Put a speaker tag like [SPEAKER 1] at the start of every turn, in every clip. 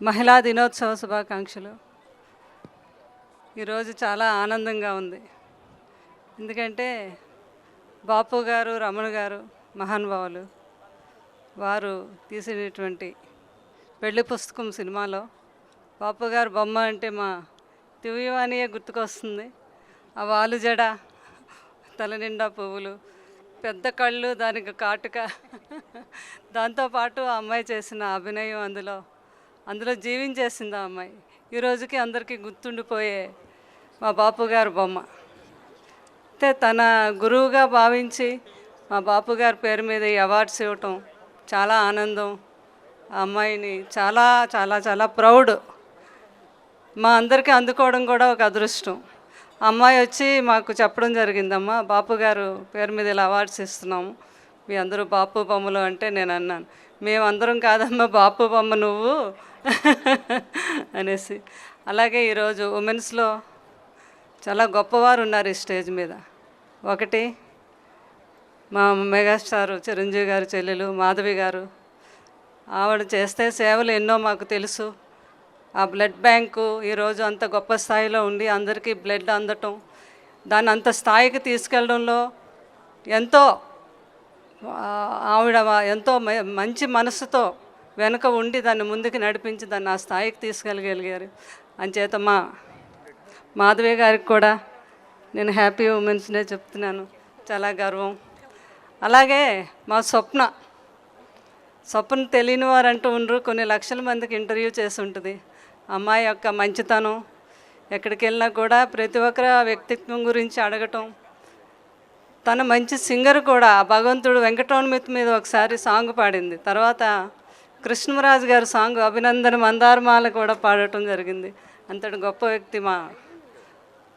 [SPEAKER 1] మహిళా దినోత్సవ శుభాకాంక్షలు. ఈరోజు చాలా ఆనందంగా ఉంది. ఎందుకంటే బాపు గారు, రమణ గారు మహానుభావులు. వారు తీసినటువంటి పెళ్లి పుస్తకం సినిమాలో బాపు గారు బొమ్మ అంటే మా దివ్యవాణియే గుర్తుకొస్తుంది. ఆ వాలు జడ, తల నిండా పువ్వులు, పెద్ద కళ్ళు, దానికి కాటుక, దాంతోపాటు ఆ అమ్మాయి చేసిన అభినయం అందులో జీవించేసింది ఆ అమ్మాయి. ఈ రోజుకి అందరికీ గుర్తుండిపోయే మా బాపు గారు బొమ్మ. అయితే తన గురువుగా భావించి మా బాపు గారి పేరు మీద ఈ అవార్డ్స్ ఇవ్వటం చాలా ఆనందం. ఆ అమ్మాయిని చాలా చాలా చాలా ప్రౌడ్. మా అందరికీ అందుకోవడం కూడా ఒక అదృష్టం. అమ్మాయి వచ్చి మాకు చెప్పడం జరిగిందమ్మా, బాపు గారు పేరు మీద ఇలా అవార్డ్స్ ఇస్తున్నాము, మీ అందరూ బాపు బొమ్మలు అంటే నేను అన్నాను, మేమందరం కాదమ్మా బాపు బొమ్మ నువ్వు అనేసి. అలాగే ఈరోజు ఉమెన్స్లో చాలా గొప్పవారు ఉన్నారు ఈ స్టేజ్ మీద. ఒకటి మా మెగాస్టార్ చిరంజీవి గారు చెల్లెలు మాధవి గారు. ఆవిడ చేస్తే సేవలు ఎన్నో మాకు తెలుసు. ఆ బ్లడ్ బ్యాంకు ఈరోజు అంత గొప్ప స్థాయిలో ఉండి అందరికీ బ్లడ్ అందటం, దాన్ని అంత స్థాయికి తీసుకెళ్ళడంలో ఎంతో ఆవిడ ఎంతో మంచి మనసుతో వెనుక ఉండి దాన్ని ముందుకు నడిపించి దాన్ని ఆ స్థాయికి తీసుకెళ్ళగలిగారు. అంచేత మా మాధవి గారికి కూడా నేను హ్యాపీ ఉమెన్స్ డే చెప్తున్నాను, చాలా గర్వం. అలాగే మా స్వప్న తెలియని వారు అంటూ ఉండరు, కొన్ని లక్షల మందికి ఇంటర్వ్యూ చేసి ఉంటుంది. అమ్మాయి యొక్క మంచితనం, ఎక్కడికి వెళ్ళినా కూడా ప్రతి ఒక్కరు వ్యక్తిత్వం గురించి అడగటం. తను మంచి సింగర్ కూడా. భగవంతుడు వెంకటరమణ మీద ఒకసారి సాంగ్ పాడింది. తర్వాత కృష్ణరాజు గారి సాంగ్ అభినందన మందారమాల కూడా పాడటం జరిగింది. అంతటి గొప్ప వ్యక్తి. మా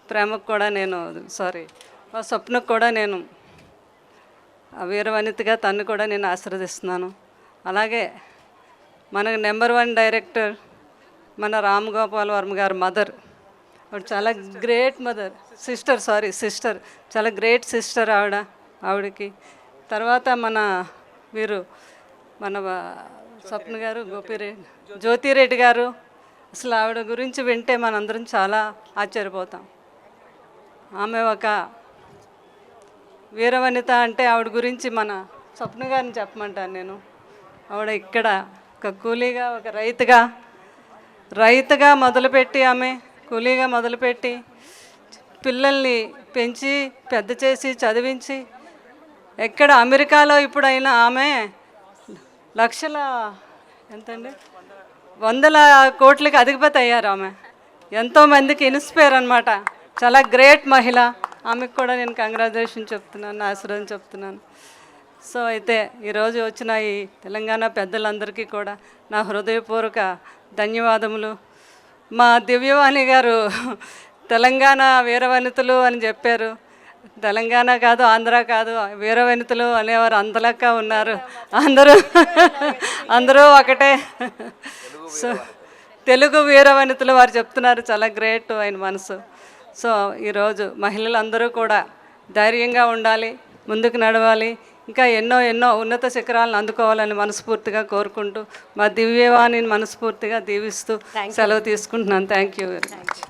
[SPEAKER 1] ప్రేమకు కూడా మా స్వప్నకు కూడా నేను వీరవనితగా తను కూడా నేను ఆశీర్వదిస్తున్నాను. అలాగే మనకు నెంబర్ 1 డైరెక్టర్ మన రామ్ గోపాల్ వర్మ గారు మదర్. చాలా గ్రేట్ మదర్, సిస్టర్, చాలా గ్రేట్ సిస్టర్ ఆవిడకి. తర్వాత మన స్వప్న గారు, జ్యోతిరెడ్డి గారు. అసలు ఆవిడ గురించి వింటే మనందరం చాలా ఆశ్చర్యపోతాం. ఆమె ఒక వీరవనిత. అంటే ఆవిడ గురించి మన స్వప్న గారిని చెప్పమంటాను నేను. ఆవిడ ఇక్కడ ఒక కూలీగా, ఒక రైతుగా మొదలుపెట్టి, ఆమె కూలీగా మొదలుపెట్టి పిల్లల్ని పెంచి పెద్ద చేసి చదివించి, ఎక్కడ అమెరికాలో ఇప్పుడైనా ఆమె ఎంతండి 100 కోట్లకి అధిపతి అయ్యారు. ఆమె ఎంతోమందికి ఇన్స్పైర్ అనమాట. చాలా గ్రేట్ మహిళ. ఆమెకు కూడా నేను కంగ్రాచులేషన్ చెప్తున్నాను, ఆశీర్వాదం చెప్తున్నాను. సో అయితే ఈరోజు వచ్చిన ఈ తెలంగాణ పెద్దలందరికీ కూడా నా హృదయపూర్వక ధన్యవాదములు. మా దివ్యవాణి గారు తెలంగాణ వీరవనితలు అని చెప్పారు. తెలంగాణ కాదు, ఆంధ్ర కాదు, వీరవనితలు అనేవారు అంతలెక్క ఉన్నారు. అందరూ ఒకటే. సో తెలుగు వీరవనితలు వారు చెప్తున్నారు. చాలా గ్రేట్ ఆయన మనసు. సో ఈరోజు మహిళలందరూ కూడా ధైర్యంగా ఉండాలి, ముందుకు నడవాలి, ఇంకా ఎన్నో ఉన్నత శిఖరాలను అందుకోవాలని మనస్ఫూర్తిగా కోరుకుంటూ మా దివ్యవాణిని మనస్ఫూర్తిగా దీవిస్తూ సెలవు తీసుకుంటున్నాను. Thank you very much.